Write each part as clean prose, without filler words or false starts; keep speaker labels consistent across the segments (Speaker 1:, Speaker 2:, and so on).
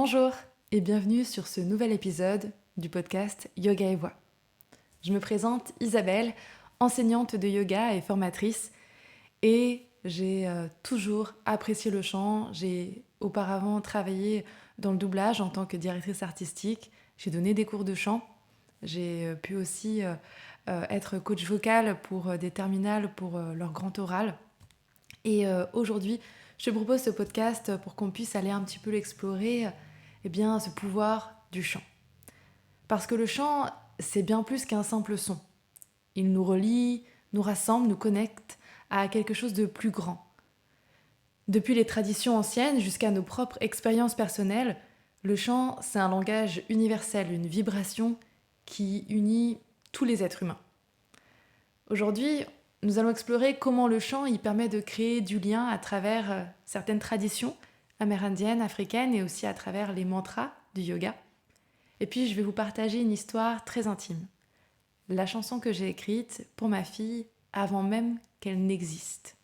Speaker 1: Bonjour et bienvenue sur ce nouvel épisode du podcast Yoga et Voix. Je me présente Isabelle, enseignante de yoga et formatrice, et j'ai toujours apprécié le chant. J'ai auparavant travaillé dans le doublage en tant que directrice artistique. J'ai donné des cours de chant. J'ai pu aussi être coach vocal pour des terminales pour leur grand oral. Et aujourd'hui, je te propose ce podcast pour qu'on puisse aller un petit peu l'explorer, ce pouvoir du chant. Parce que le chant, c'est bien plus qu'un simple son. Il nous relie, nous rassemble, nous connecte à quelque chose de plus grand. Depuis les traditions anciennes jusqu'à nos propres expériences personnelles, le chant, c'est un langage universel, une vibration qui unit tous les êtres humains. Aujourd'hui, nous allons explorer comment le chant y permet de créer du lien à travers certaines traditions amérindiennes, africaines et aussi à travers les mantras du yoga. Et puis je vais vous partager une histoire très intime. La chanson que j'ai écrite pour ma fille avant même qu'elle n'existe.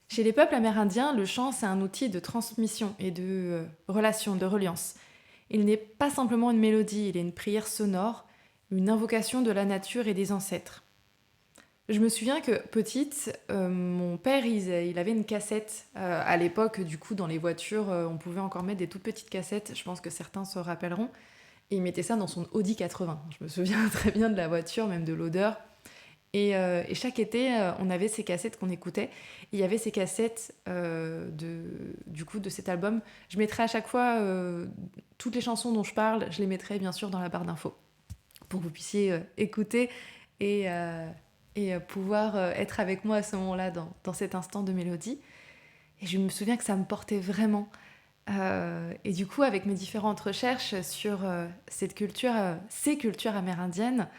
Speaker 1: Chez les peuples amérindiens, le chant c'est un outil de transmission et de relation, de reliance. Il n'est pas simplement une mélodie, il est une prière sonore, une invocation de la nature et des ancêtres. Je me souviens que petite, mon père, il avait une cassette. À l'époque, du coup, dans les voitures, on pouvait encore mettre des toutes petites cassettes. Je pense que certains se rappelleront. Et il mettait ça dans son Audi 80. Je me souviens très bien de la voiture, même de l'odeur. Et chaque été, on avait ces cassettes qu'on écoutait. Et il y avait ces cassettes de cet album. Je mettrais à chaque fois toutes les chansons dont je parle, je les mettrais bien sûr dans la barre d'infos pour que vous puissiez écouter et, pouvoir être avec moi à ce moment-là dans cet instant de mélodie. Et je me souviens que ça me portait vraiment. Et du coup, avec mes différentes recherches sur ces cultures amérindiennes,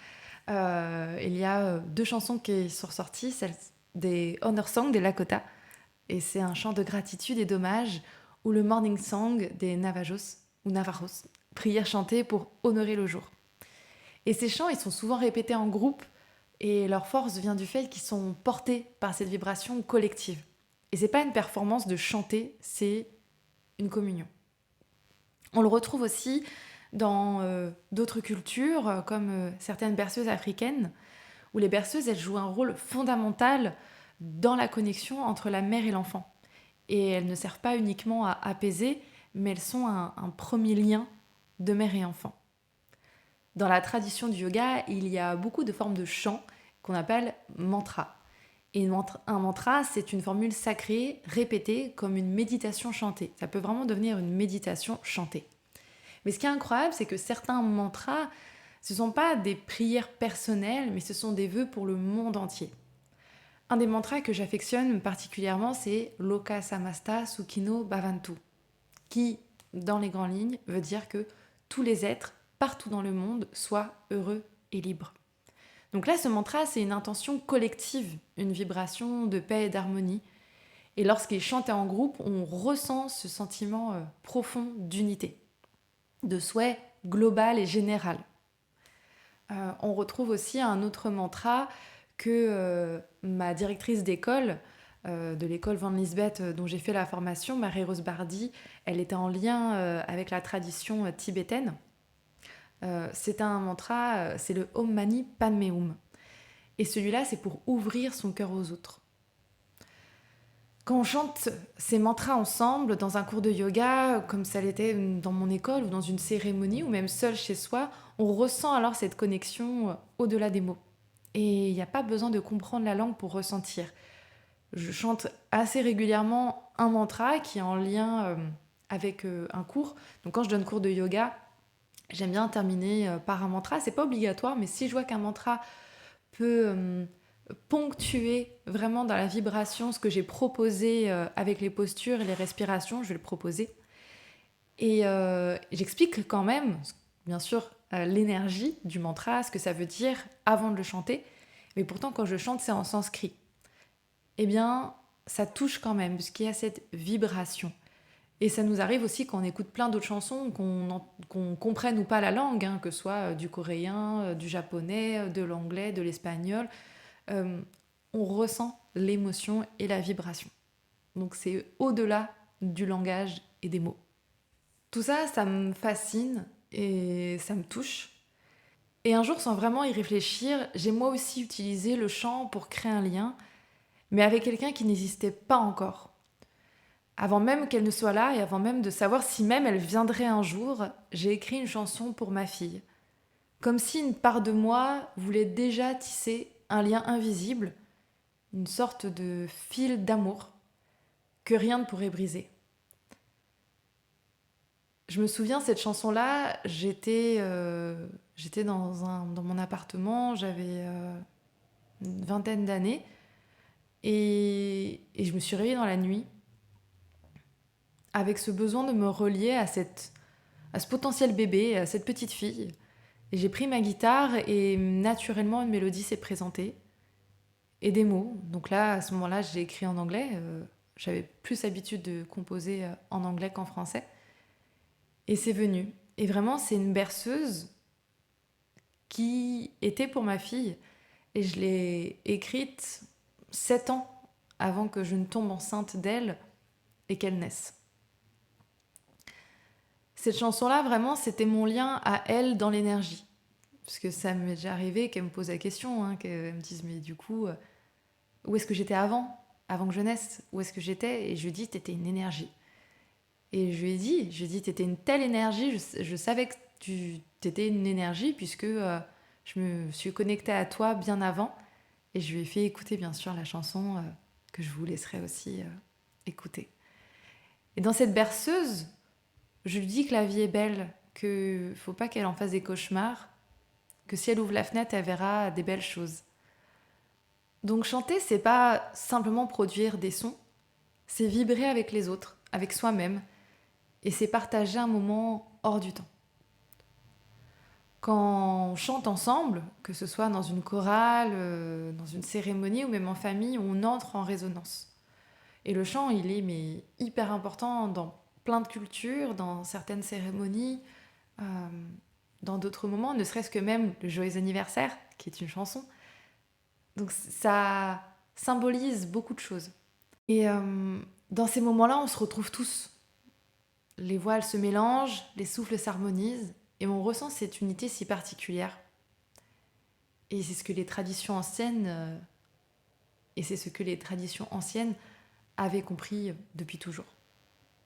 Speaker 1: il y a deux chansons qui sont ressorties, celle des Honor Songs des Lakota, et c'est un chant de gratitude et d'hommage, ou le Morning Song des Navajos, ou Navajos, prière chantée pour honorer le jour. Et ces chants, ils sont souvent répétés en groupe, et leur force vient du fait qu'ils sont portés par cette vibration collective. Et c'est pas une performance de chanter, c'est une communion. On le retrouve aussi dans d'autres cultures, comme certaines berceuses africaines, où les berceuses, elles jouent un rôle fondamental dans la connexion entre la mère et l'enfant. Et elles ne servent pas uniquement à apaiser, mais elles sont un premier lien de mère et enfant. Dans la tradition du yoga, il y a beaucoup de formes de chants qu'on appelle mantras. Et un mantra, c'est une formule sacrée, répétée, comme une méditation chantée. Ça peut vraiment devenir une méditation chantée. Mais ce qui est incroyable, c'est que certains mantras, ce ne sont pas des prières personnelles, mais ce sont des vœux pour le monde entier. Un des mantras que j'affectionne particulièrement, c'est Loka Samasta Sukhino Bhavantu, qui, dans les grandes lignes, veut dire que tous les êtres, partout dans le monde, soient heureux et libres. Donc là, ce mantra, c'est une intention collective, une vibration de paix et d'harmonie. Et lorsqu'il est chanté en groupe, on ressent ce sentiment profond d'unité, de souhait global et général. On retrouve aussi un autre mantra que ma directrice d'école, de l'école Van Lisbeth dont j'ai fait la formation, Marie-Rose Bardi, elle était en lien avec la tradition tibétaine. C'est un mantra, c'est le Om Mani Padme Hum. Et celui-là, c'est pour ouvrir son cœur aux autres. Quand on chante ces mantras ensemble dans un cours de yoga, comme ça l'était dans mon école ou dans une cérémonie ou même seul chez soi, on ressent alors cette connexion au-delà des mots. Et il n'y a pas besoin de comprendre la langue pour ressentir. Je chante assez régulièrement un mantra qui est en lien avec un cours. Donc quand je donne cours de yoga, j'aime bien terminer par un mantra. C'est pas obligatoire, mais si je vois qu'un mantra peut ponctuer vraiment dans la vibration ce que j'ai proposé avec les postures et les respirations, je vais le proposer. Et j'explique quand même, bien sûr, l'énergie du mantra, ce que ça veut dire avant de le chanter. Mais pourtant, quand je chante, c'est en sanskrit. Eh bien, ça touche quand même, parce qu'il y a cette vibration. Et ça nous arrive aussi quand on écoute plein d'autres chansons, qu'on comprenne ou pas la langue, que ce soit du coréen, du japonais, de l'anglais, de l'espagnol. On ressent l'émotion et la vibration. Donc c'est au-delà du langage et des mots. Tout ça, ça me fascine et ça me touche. Et un jour, sans vraiment y réfléchir, j'ai moi aussi utilisé le chant pour créer un lien, mais avec quelqu'un qui n'existait pas encore. Avant même qu'elle ne soit là et avant même de savoir si même elle viendrait un jour, j'ai écrit une chanson pour ma fille. Comme si une part de moi voulait déjà tisser un lien invisible, une sorte de fil d'amour que rien ne pourrait briser. Je me souviens, cette chanson-là, j'étais dans mon appartement, j'avais une vingtaine d'années, et je me suis réveillée dans la nuit avec ce besoin de me relier à ce potentiel bébé, à cette petite fille. Et j'ai pris ma guitare et naturellement une mélodie s'est présentée et des mots. Donc là, à ce moment-là, j'ai écrit en anglais. J'avais plus l'habitude de composer en anglais qu'en français. Et c'est venu. Et vraiment, c'est une berceuse qui était pour ma fille. Et je l'ai écrite 7 ans avant que je ne tombe enceinte d'elle et qu'elle naisse. Cette chanson-là, vraiment, c'était mon lien à elle dans l'énergie. Parce que ça m'est déjà arrivé qu'elle me pose la question, hein, qu'elle me dise, mais du coup, où est-ce que j'étais avant que je naisse? Où est-ce que j'étais? Et je lui ai dit, t'étais une énergie. Et je lui ai dit, t'étais une telle énergie, je savais que tu t'étais une énergie, puisque je me suis connectée à toi bien avant. Et je lui ai fait écouter, bien sûr, la chanson que je vous laisserai aussi écouter. Et dans cette berceuse, je lui dis que la vie est belle, qu'il ne faut pas qu'elle en fasse des cauchemars, que si elle ouvre la fenêtre, elle verra des belles choses. Donc chanter, c'est pas simplement produire des sons, c'est vibrer avec les autres, avec soi-même, et c'est partager un moment hors du temps. Quand on chante ensemble, que ce soit dans une chorale, dans une cérémonie ou même en famille, on entre en résonance. Et le chant, il est hyper important dans plein de cultures, dans certaines cérémonies, euh, dans d'autres moments, ne serait-ce que même le joyeux anniversaire, qui est une chanson. Donc ça symbolise beaucoup de choses. Et dans ces moments-là, on se retrouve tous. Les voix, elles se mélangent, les souffles s'harmonisent, et on ressent cette unité si particulière. Et c'est ce que les traditions anciennes, et c'est ce que les traditions anciennes avaient compris depuis toujours.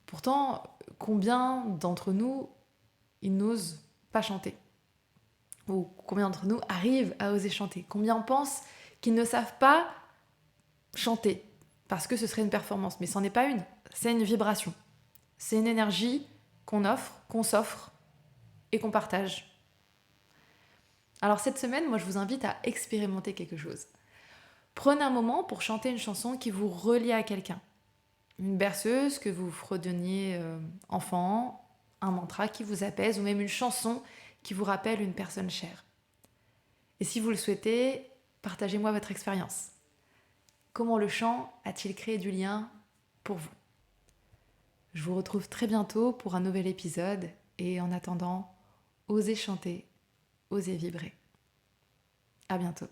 Speaker 1: Pourtant, combien d'entre nous, ils n'osent pas chanter? Ou combien d'entre nous arrivent à oser chanter? Combien pensent qu'ils ne savent pas chanter parce que ce serait une performance? Mais ce n'en est pas une, c'est une vibration. C'est une énergie qu'on offre, qu'on s'offre et qu'on partage. Alors cette semaine, moi je vous invite à expérimenter quelque chose. Prenez un moment pour chanter une chanson qui vous relie à quelqu'un. Une berceuse que vous fredonniez enfant, un mantra qui vous apaise ou même une chanson qui vous rappelle une personne chère. Et si vous le souhaitez, partagez-moi votre expérience. Comment le chant a-t-il créé du lien pour vous? Je vous retrouve très bientôt pour un nouvel épisode et en attendant, osez chanter, osez vibrer. À bientôt.